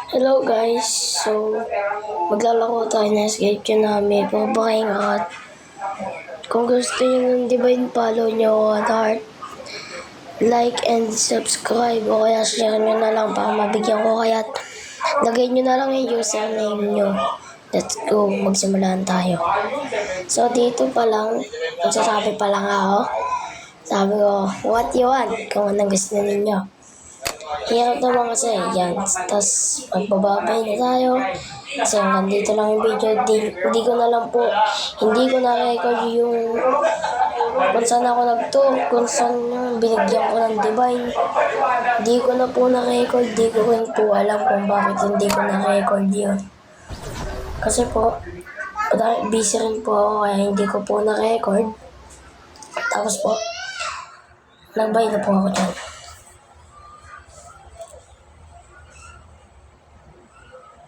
Hello guys, so maglalaro tayo ng Escape Tsunami for buying at kung gusto nyo ng Divine, follow nyo at heart, like and subscribe o kaya share nyo na lang para mabigyan ko, kaya lagay nyo na lang yung username nyo. Let's go, magsimulan tayo. So dito pa lang, magsasabi pa lang ako, sabi ko, what you want, kung anong gusto ninyo. Hirap naman kasi, yan. Tapos, magbababay na tayo. Kasi hanggang dito lang yung video. Hindi ko na lang po, hindi ko na-record yung kung saan ako nag-tour, kung saan binigyan ko ng Divine. Hindi ko na po na-record. Hindi ko rin po alam kung bakit hindi ko na-record yun. Kasi po, busy rin po ako kaya hindi ko po na-record. Tapos po, nagbay na po ako dyan.